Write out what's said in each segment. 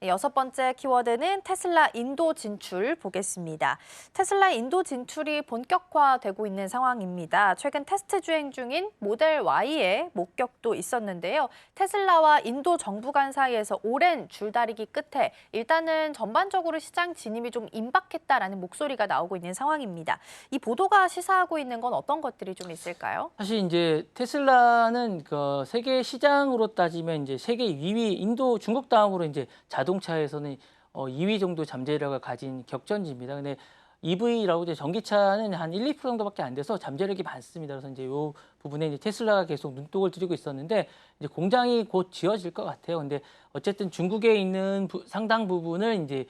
여섯 번째 키워드는 테슬라 인도 진출 보겠습니다. 테슬라 인도 진출이 본격화되고 있는 상황입니다. 최근 테스트 주행 중인 모델 Y의 목격도 있었는데요. 테슬라와 인도 정부 간 사이에서 오랜 줄다리기 끝에 일단은 전반적으로 시장 진입이 좀 임박했다라는 목소리가 나오고 있는 상황입니다. 이 보도가 시사하고 있는 건 어떤 것들이 좀 있을까요? 사실 이제 테슬라는 그 세계 시장으로 따지면 이제 세계 2위 인도 중국 다음으로 이제 자동차에서는 2위 정도 잠재력을 가진 격전지입니다. 근데 EV라고 이제 전기차는 한 1~2% 정도밖에 안 돼서 잠재력이 많습니다. 그래서 이제 이 부분에 이제 테슬라가 계속 눈독을 들이고 있었는데 이제 공장이 곧 지어질 것 같아요. 근데 어쨌든 중국에 있는 상당 부분을 이제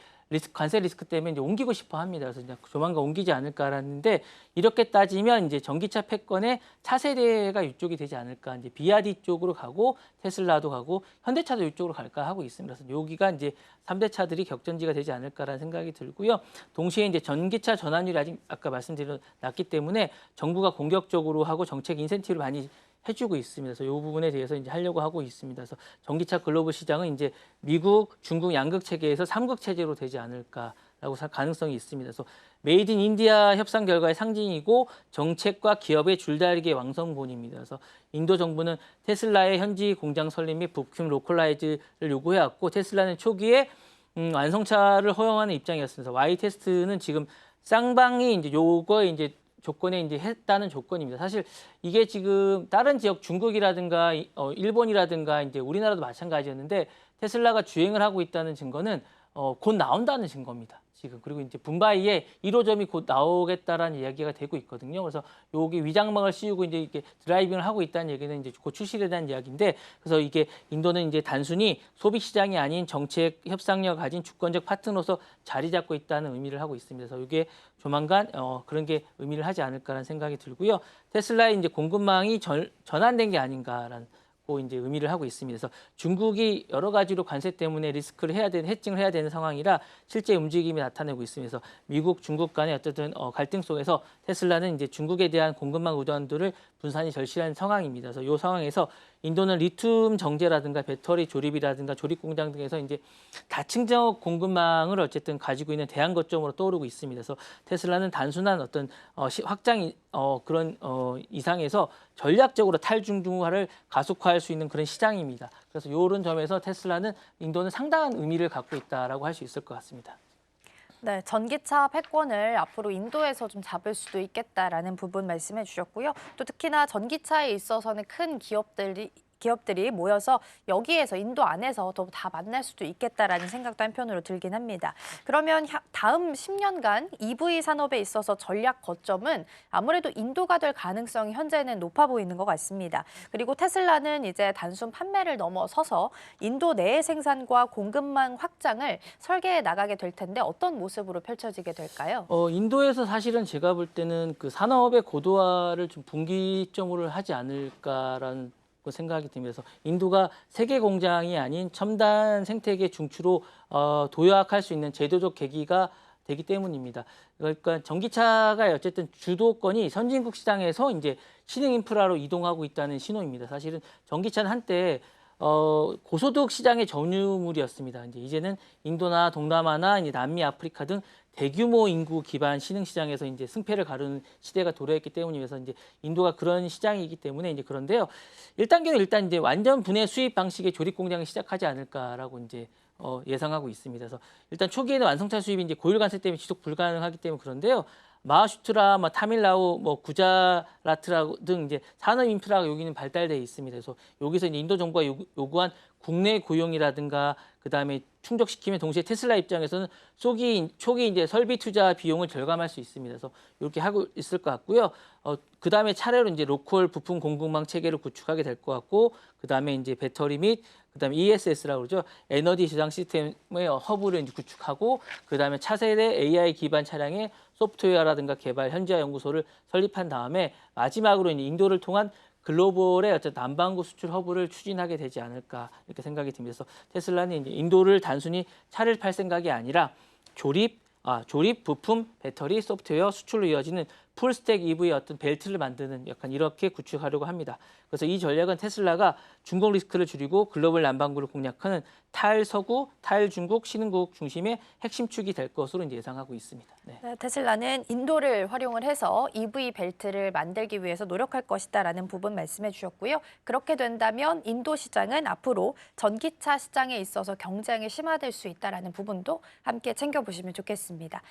관세 리스크 때문에 이제 옮기고 싶어 합니다. 그래서 이제 조만간 옮기지 않을까라는데 이렇게 따지면 이제 전기차 패권의 차세대가 이쪽이 되지 않을까. 이제 비아디 쪽으로 가고 테슬라도 가고 현대차도 이쪽으로 갈까 하고 있습니다. 그래서 여기가 이제 3대 차들이 격전지가 되지 않을까라는 생각이 들고요. 동시에 이제 전기차 전환율이 아직 아까 말씀드린 낮기 때문에 정부가 공격적으로 하고 정책 인센티브를 많이 해주고 있습니다. 그래서 이 부분에 대해서 이제 하려고 하고 있습니다. 그래서 전기차 글로벌 시장은 이제 미국, 중국 양극 체계에서 삼극 체제로 되지 않을까라고 가능성이 있습니다. 그래서 메이드 인 인디아 협상 결과의 상징이고 정책과 기업의 줄다리기의 왕성본입니다. 그래서 인도 정부는 테슬라의 현지 공장 설립 및 부품 로컬라이즈를 요구해왔고 테슬라는 초기에 완성차를 허용하는 입장이었습니다. Y 테스트는 지금 쌍방이 이제 요거에 이제 조건에 이제 했다는 조건입니다. 사실 이게 지금 다른 지역 중국이라든가 일본이라든가 이제 우리나라도 마찬가지였는데 테슬라가 주행을 하고 있다는 증거는 곧 나온다는 증거입니다. 지금 그리고 이제 분바이에 1호점이 곧 나오겠다라는 이야기가 되고 있거든요. 그래서 여기 위장막을 씌우고 이제 이렇게 드라이빙을 하고 있다는 얘기는 이제 곧 출시되는 이야기인데 그래서 이게 인도는 이제 단순히 소비 시장이 아닌 정책 협상력 가진 주권적 파트너로서 자리 잡고 있다는 의미를 하고 있습니다. 그래서 이게 조만간 그런 게 의미를 하지 않을까라는 생각이 들고요. 테슬라의 이제 공급망이 전환된 게 아닌가라는 이제 의미를 하고 있습니다. 그래서 중국이 여러 가지로 관세 때문에 리스크를 해야 되는 해칭을 해야 되는 상황이라 실제 움직임이 나타내고 있습니다. 그래서 미국, 중국 간의 어쨌든 갈등 속에서 테슬라는 이제 중국에 대한 공급망 의존도를 분산이 절실한 상황입니다. 그래서 이 상황에서 인도는 리튬 정제라든가 배터리 조립이라든가 조립 공장 등에서 이제 다층적 공급망을 어쨌든 가지고 있는 대안 거점으로 떠오르고 있습니다. 그래서 테슬라는 단순한 어떤 확장 그런 이상에서 전략적으로 탈중국화를 가속화할 수 있는 그런 시장입니다. 그래서 이런 점에서 테슬라는 인도는 상당한 의미를 갖고 있다라고 할 수 있을 것 같습니다. 네, 전기차 패권을 앞으로 인도에서 좀 잡을 수도 있겠다라는 부분 말씀해 주셨고요. 또 특히나 전기차에 있어서는 큰 기업들이 모여서 여기에서 인도 안에서 더 다 만날 수도 있겠다라는 생각도 한편으로 들긴 합니다. 그러면 다음 10년간 EV 산업에 있어서 전략 거점은 아무래도 인도가 될 가능성이 현재는 높아 보이는 것 같습니다. 그리고 테슬라는 이제 단순 판매를 넘어서서 인도 내의 생산과 공급망 확장을 설계해 나가게 될 텐데 어떤 모습으로 펼쳐지게 될까요? 인도에서 사실은 제가 볼 때는 그 산업의 고도화를 좀 분기점으로 하지 않을까라는 생각이 들면서 인도가 세계 공장이 아닌 첨단 생태계 중추로 도약할 수 있는 제도적 계기가 되기 때문입니다. 그러니까 전기차가 어쨌든 주도권이 선진국 시장에서 이제 신흥 인프라로 이동하고 있다는 신호입니다. 사실은 전기차는 한때 고소득 시장의 점유물이었습니다. 이제는 인도나 동남아나 이제 남미, 아프리카 등 대규모 인구 기반 신흥 시장에서 이제 승패를 가르는 시대가 도래했기 때문이면서 이제 인도가 그런 시장이기 때문에 이제 그런데요. 1단계는 일단 이제 완전 분해 수입 방식의 조립 공장을 시작하지 않을까라고 이제 예상하고 있습니다. 그래서 일단 초기에는 완성차 수입이 이제 고율 관세 때문에 지속 불가능하기 때문에 그런데요. 마하슈트라, 타밀나우, 구자라트 등 이제 산업 인프라가 여기는 발달돼 있습니다. 그래서 여기서 이제 인도 정부가 요구한 국내 고용이라든가 그다음에 충족시키면 동시에 테슬라 입장에서는 초기 이제 설비 투자 비용을 절감할 수 있습니다. 그래서 이렇게 하고 있을 것 같고요. 그다음에 차례로 이제 로컬 부품 공급망 체계를 구축하게 될 것 같고 그다음에 이제 배터리 및 그다음에 ESS라고 그러죠. 에너지 저장 시스템의 허브를 이제 구축하고 그다음에 차세대 AI 기반 차량의 소프트웨어라든가 개발 현지화 연구소를 설립한 다음에 마지막으로 이제 인도를 통한 글로벌의 어떤 난방구 수출 허브를 추진하게 되지 않을까 이렇게 생각이 듭니다. 그래서 테슬라는 이제 인도를 단순히 차를 팔 생각이 아니라 조립, 부품, 배터리, 소프트웨어, 수출로 이어지는 풀스택 EV의 어떤 벨트를 만드는 약간 이렇게 구축하려고 합니다. 그래서 이 전략은 테슬라가 중국 리스크를 줄이고 글로벌 남반구를 공략하는 탈서구, 탈중국, 신흥국 중심의 핵심 축이 될 것으로 이제 예상하고 있습니다. 네. 네, 테슬라는 인도를 활용을 해서 EV 벨트를 만들기 위해서 노력할 것이다라는 부분 말씀해 주셨고요. 그렇게 된다면 인도 시장은 앞으로 전기차 시장에 있어서 경쟁이 심화될 수 있다라는 부분도 함께 챙겨보시면 좋겠습니다.